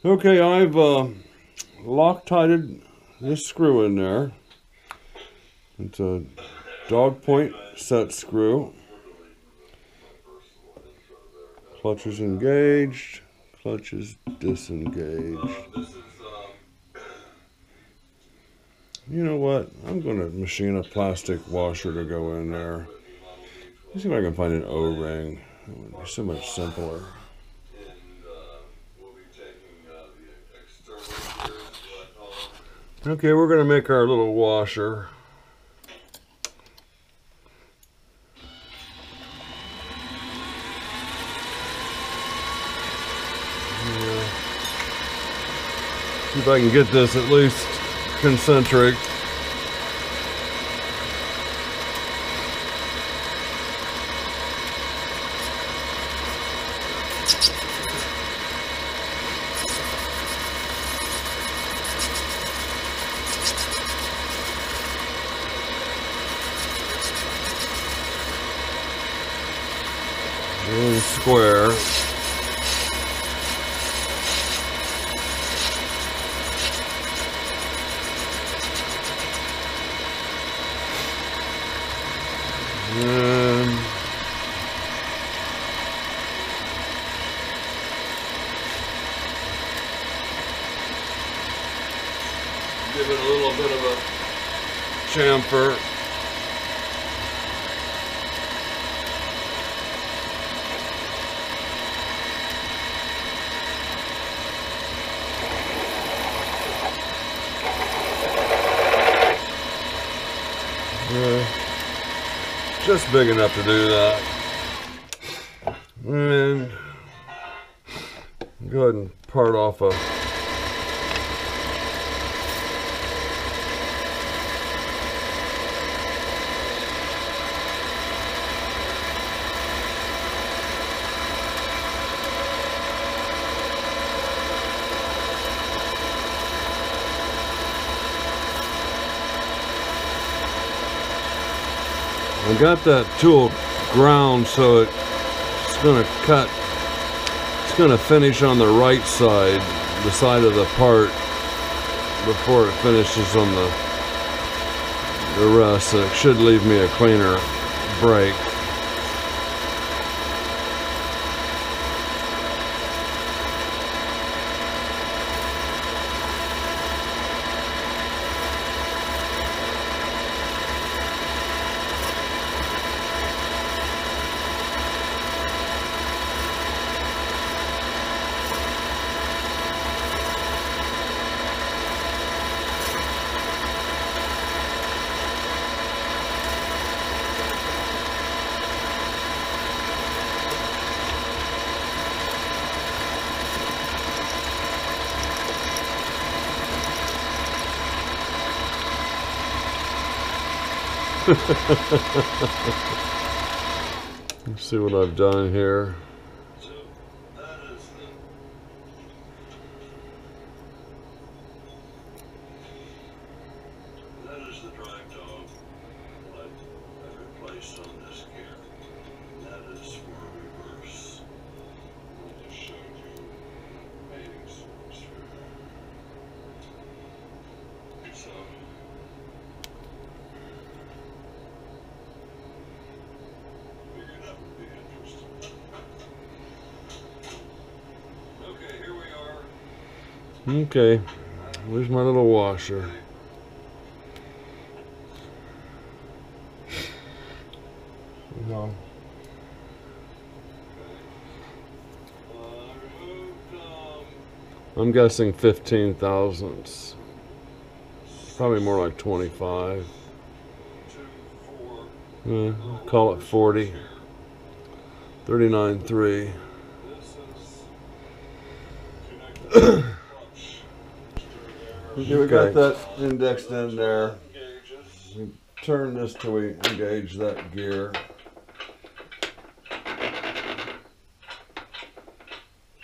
Okay, I've Loctited this screw in there. It's a dog point set screw. Clutch is engaged. Clutch is disengaged. You know what? I'm going to machine a plastic washer to go in there. Let's see if I can find an O-ring. It would be so much simpler. Okay, we're going to make our little washer. See if I can get this at least concentric. And square. And give it a little bit of a chamfer. Just big enough to do that. And go ahead and part off a I got that tool ground so it's going to cut, it's going to finish on the right side, the side of the part, before it finishes on the rest. So it should leave me a cleaner break. Let's see what I've done here. That is the drive dog that I replaced on this gear. That is for reverse. I just showed you mating source here. So figured that would be interesting. Okay, here we are. Okay, where's my little washer? No. I'm guessing 15 thousandths. Probably more like 25. Yeah, call it 40. 39.3. Okay, we got that indexed in there. We turn this till we engage that gear.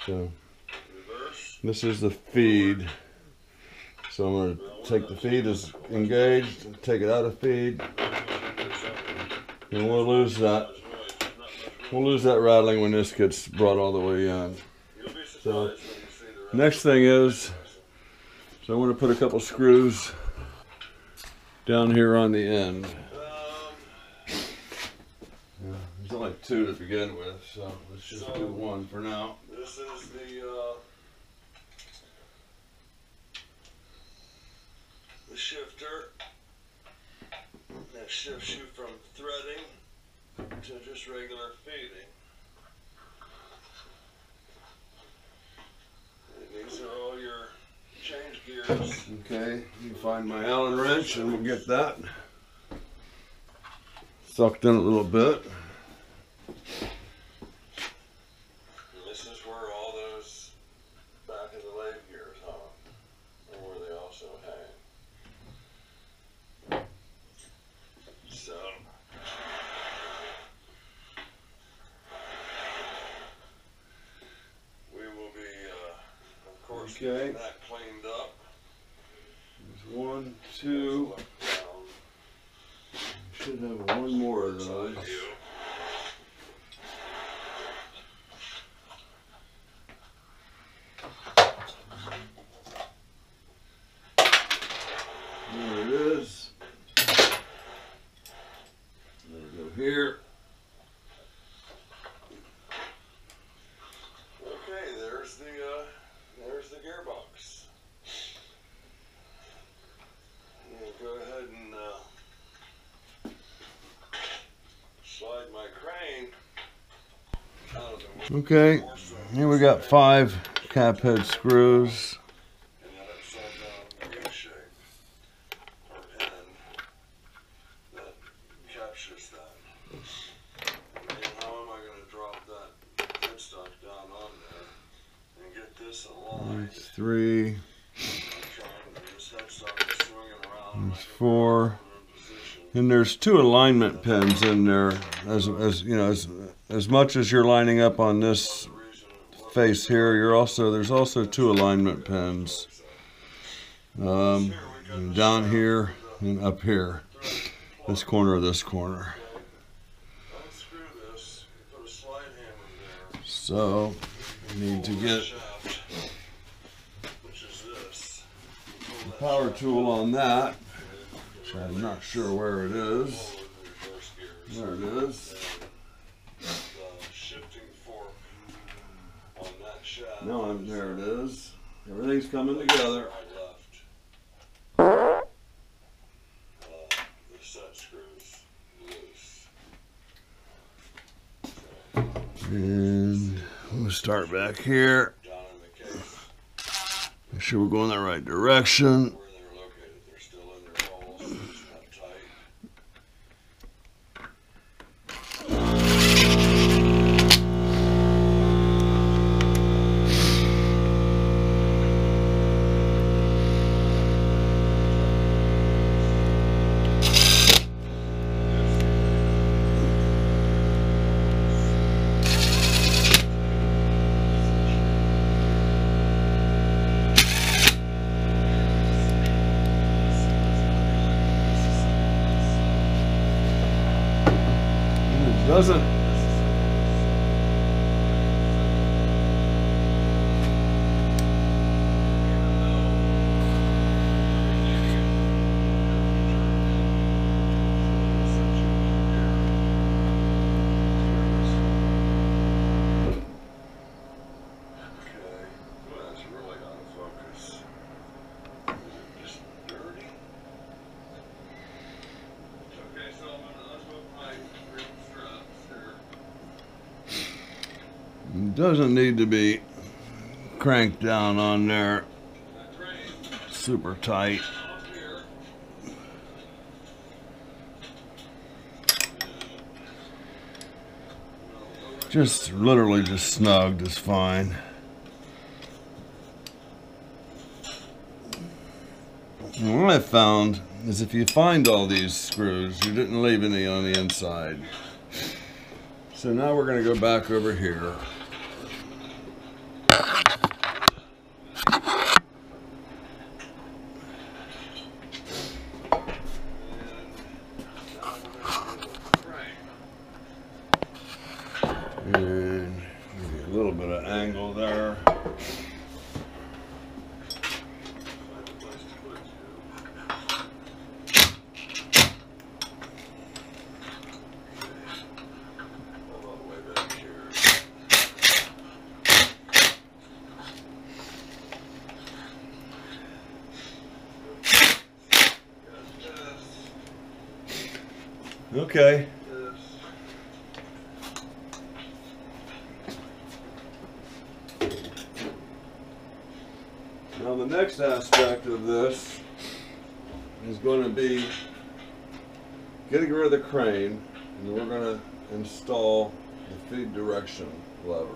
So this is the feed. So I'm going to take the feed as engaged, take it out of feed, and we'll lose that. We'll lose that rattling when this gets brought all the way in. So Next thing is, so I want to put a couple screws down here on the end. Yeah, there's only 2 to begin with, so let's just do 1 for now. This is the shifter that shifts you from threading to just regular feeding. And these are all your change gears. Okay, you find my Allen wrench and we'll get that sucked in a little bit. And this is where all those back of the lathe gears hung, and where they also hang. So we will be, of course, getting that cleaned up. There's 1, 2. Should have 1 more of those. There it is. That'll go here. Okay, there's the gearbox. And go ahead and slide my crane out of the way. Okay, here we got 5 cap head screws. And that upside down U shape or N that captures that. And how am I going to drop that headstock down on there and get this aligned? 3. This headstock is swinging around. There's 4. And there's 2 alignment pins in there. As you know, as much as you're lining up on this face here, there's also 2 alignment pins. Down here and up here. This corner or this corner. Unscrew this, put a slide hammer there. So we need to get Which is this. the power tool on that, which I'm not sure where it is. There it is. Shifting fork on that shaft. No, there it is. Everything's coming together. The set screws loose. And we'll start back here. Down in the case. Make sure we're going the right direction. Where they're located, they're still in their holes. They're just not tight. Doesn't. Doesn't need to be cranked down on there super tight. Just literally just snugged is fine. And what I found is if you find all these screws, you didn't leave any on the inside. So now we're going to go back over here. And a little bit of angle there. Okay. Now the next aspect of this is going to be getting rid of the crane, and we're going to install the feed direction lever.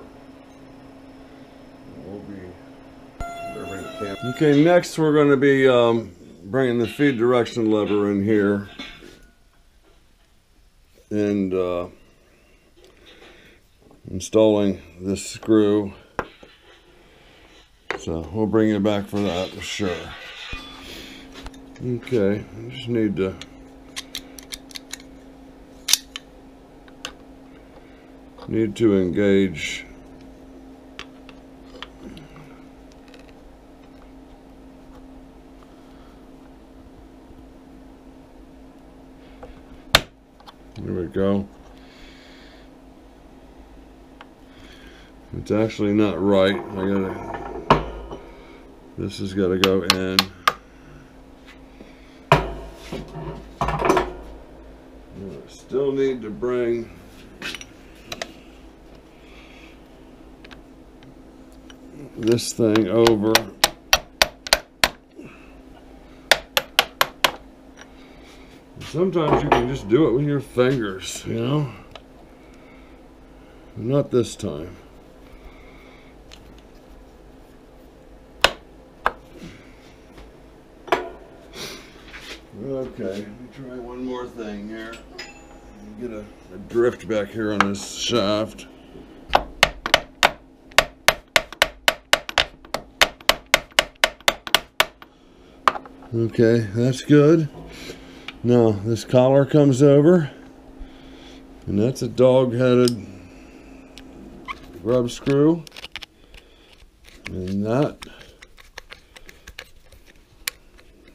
Okay, next we're going to be bringing the feed direction lever in here and installing this screw. So we'll bring you back for that for sure. Okay, I just need to engage there we go. It's actually not right. This has got to go in. I still need to bring this thing over. Sometimes you can just do it with your fingers, you know? Not this time. Okay, let me try one more thing here. Get a drift back here on this shaft. Okay, that's good. Now this collar comes over, and that's a dog-headed grub screw, and that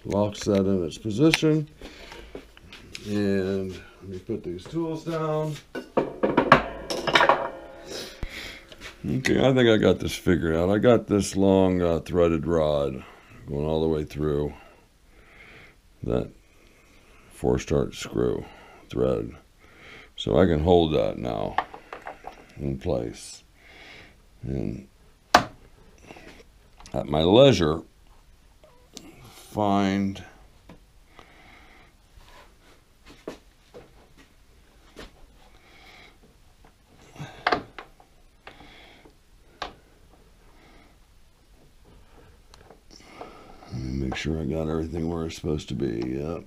locks that in its position. And let me put these tools down. Okay, I think I got this figured out. I got this long threaded rod going all the way through that 4-start screw thread, so I can hold that now in place, and at my leisure find make sure I got everything where it's supposed to be. Yep.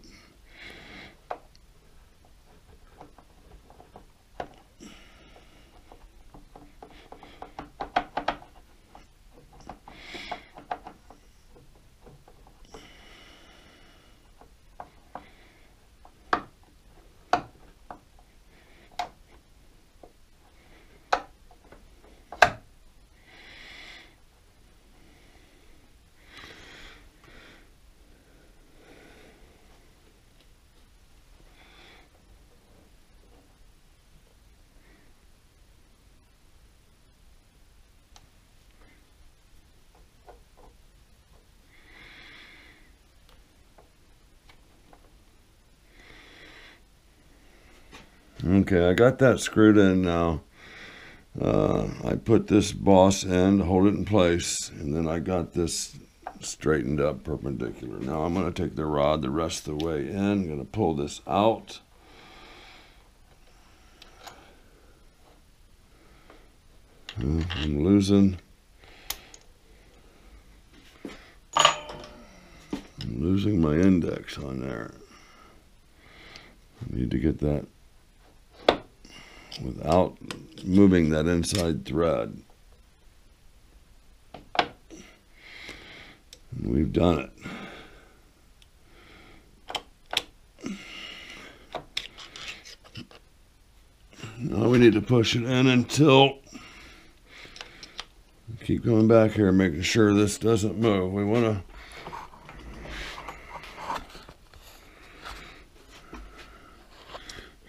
Okay, I got that screwed in now. I put this boss end to hold it in place, and then I got this straightened up perpendicular. Now I'm going to take the rod the rest of the way in. I'm going to pull this out. I'm losing my index on there. I need to get that without moving that inside thread. And we've done it. Now we need to push it in until, keep going back here, making sure this doesn't move. We want to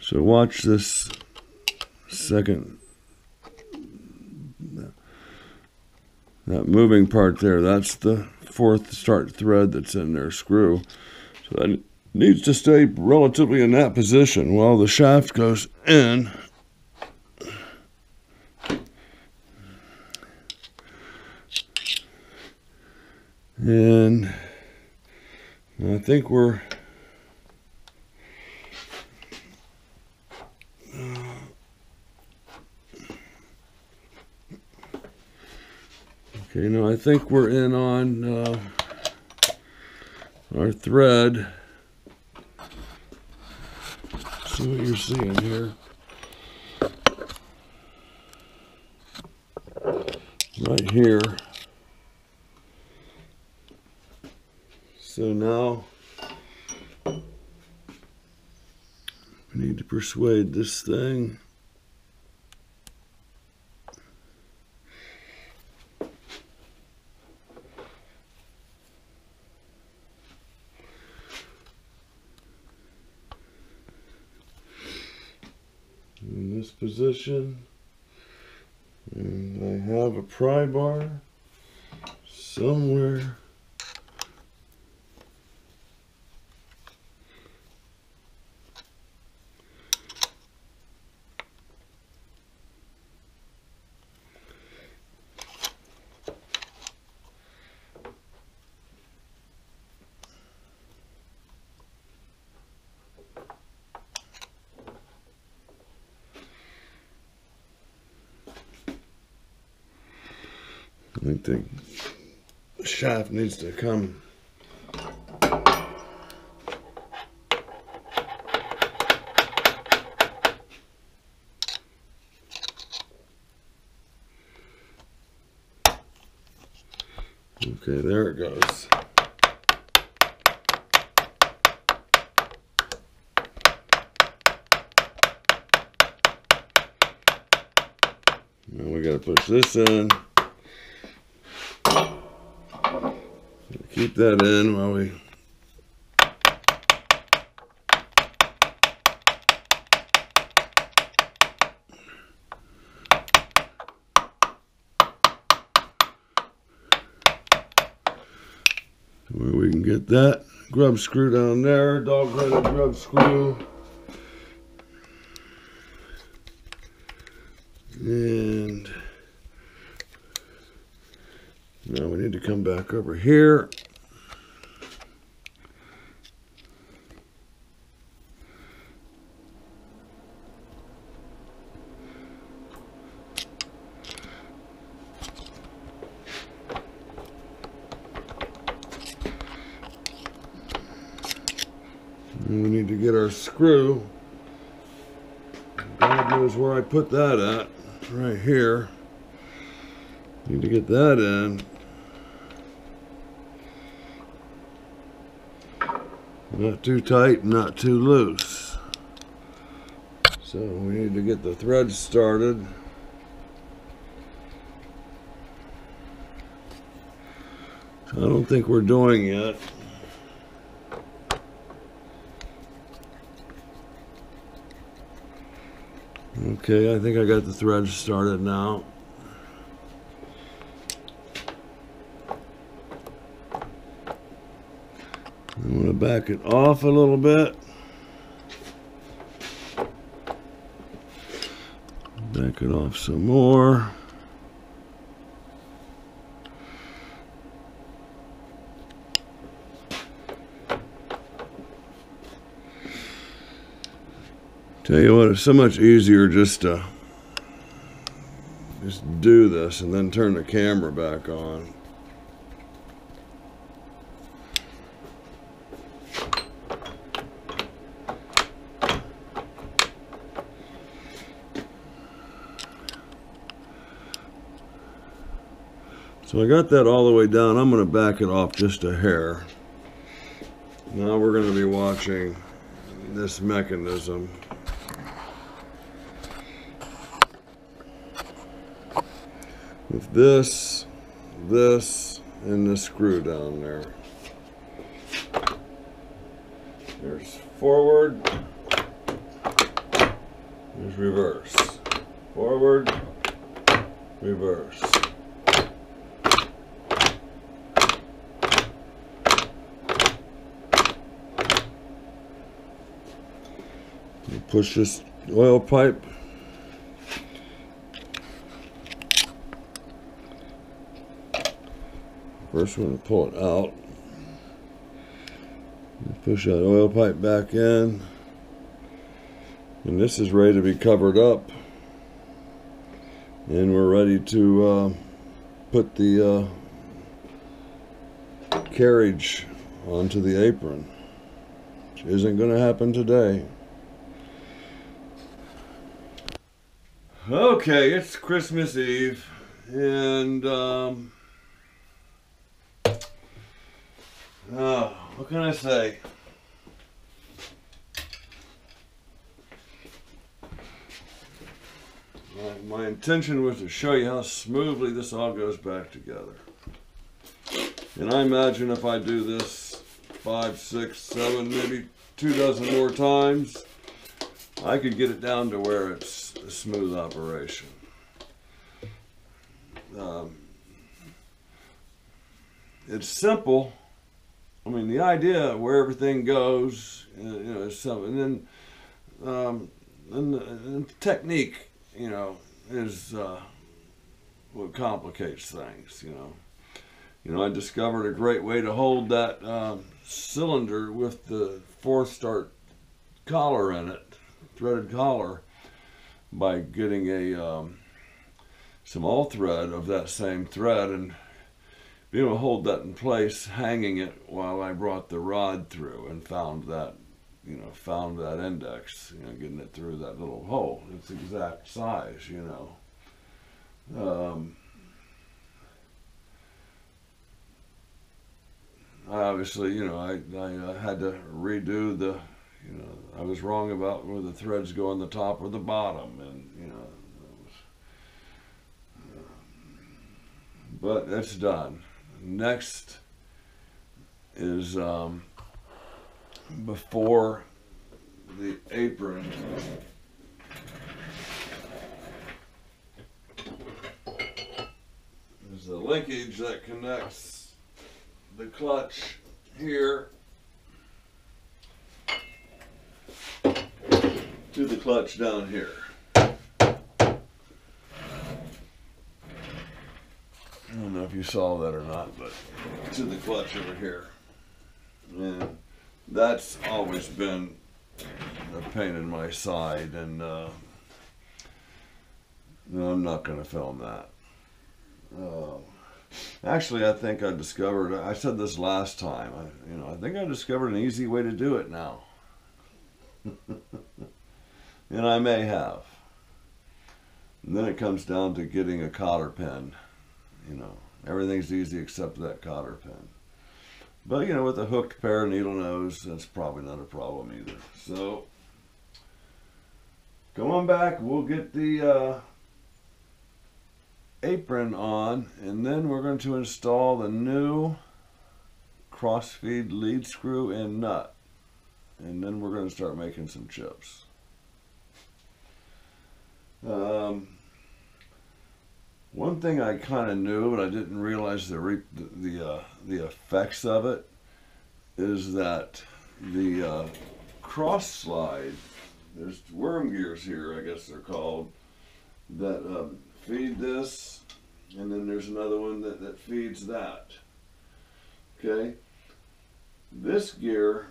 so watch this second, that moving part there, that's the 4th start thread that's in there, screw. So needs to stay relatively in that position while the shaft goes in. And I think we're okay. Now I think we're in on our thread. See what you're seeing here. Right here. So now we need to persuade this thing. In this position, and I have a pry bar somewhere. I think the shaft needs to come. Okay, there it goes. Now we gotta push this in. Keep that in while we where we can get that grub screw down there, dog-headed grub screw. And now we need to come back over here. And we need to get our screw. God knows where I put that at. Right here. Need to get that in. Not too tight, not too loose. So we need to get the thread started. I don't think we're doing yet. Okay, I think I got the thread started now. I'm going to back it off a little bit. Back it off some more. Tell you what, it's so much easier just to do this and then turn the camera back on. So I got that all the way down. I'm going to back it off just a hair. Now we're going to be watching this mechanism. With this, and the screw down there. There's forward, there's reverse. Forward, reverse. push this oil pipe first. We're going to pull it out, push that oil pipe back in, and this is ready to be covered up, and we're ready to put the carriage onto the apron, which isn't going to happen today. Okay, it's Christmas Eve, and what can I say? My intention was to show you how smoothly this all goes back together. And I imagine if I do this 5, 6, 7, maybe 2 dozen more times, I could get it down to where it's a smooth operation. It's simple. I mean, the idea of where everything goes, you know, is something. And then the technique, you know, is what complicates things. You know, I discovered a great way to hold that cylinder with the 4-start collar in it, threaded collar, by getting a some all thread of that same thread and being able to hold that in place, hanging it while I brought the rod through and found that, you know, found that index, you know, getting it through that little hole. It's the exact size, you know. Obviously, you know, I had to redo the, you know, I was wrong about where the threads go on the top or the bottom, and, you know, but it's done. Next is before the apron. There's the linkage that connects the clutch here to the clutch down here. I don't know if you saw that or not, but to the clutch over here. And that's always been a pain in my side, and no, I'm not going to film that. Actually, I think I discovered, I said this last time, I think I discovered an easy way to do it now. And I may have. And then it comes down to getting a cotter pin. You know, everything's easy except that cotter pin. But, you know, with a hooked pair of needle nose, that's probably not a problem either. So, come on back, we'll get the apron on, and then we're going to install the new cross-feed lead screw and nut. And then we're going to start making some chips. One thing I kind of knew, but I didn't realize the effects of it, is that the cross slide, there's worm gears here, I guess they're called, that feed this, and then there's another one that feeds that. Okay? This gear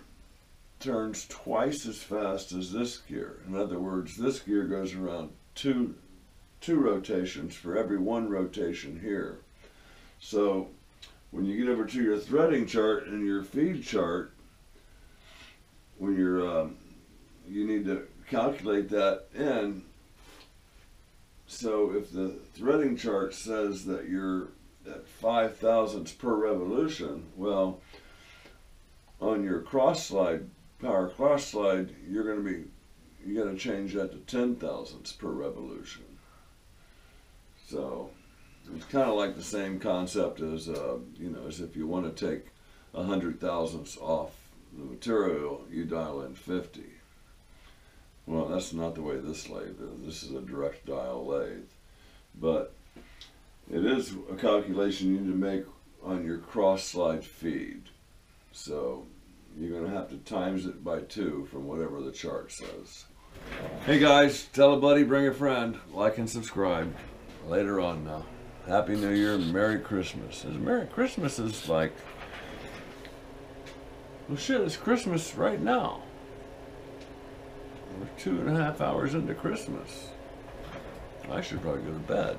turns twice as fast as this gear. In other words, this gear goes around two rotations for every 1 rotation here. So when you get over to your threading chart and your feed chart, when you're you need to calculate that in. So if the threading chart says that you're at 5 thousandths per revolution, well, on your cross slide, power cross slide, you got to change that to 10 thousandths per revolution. So it's kind of like the same concept as, you know, as if you want to take 100 thousandths off the material, you dial in 50. Well, that's not the way this lathe is. This is a direct dial lathe. But it is a calculation you need to make on your cross slide feed. So you're going to have to times it by 2 from whatever the chart says. Hey guys, tell a buddy, bring a friend, like and subscribe. Later on now. Happy New Year, Merry Christmas. Merry Christmas is like, well shit, it's Christmas right now. We're 2.5 hours into Christmas. I should probably go to bed.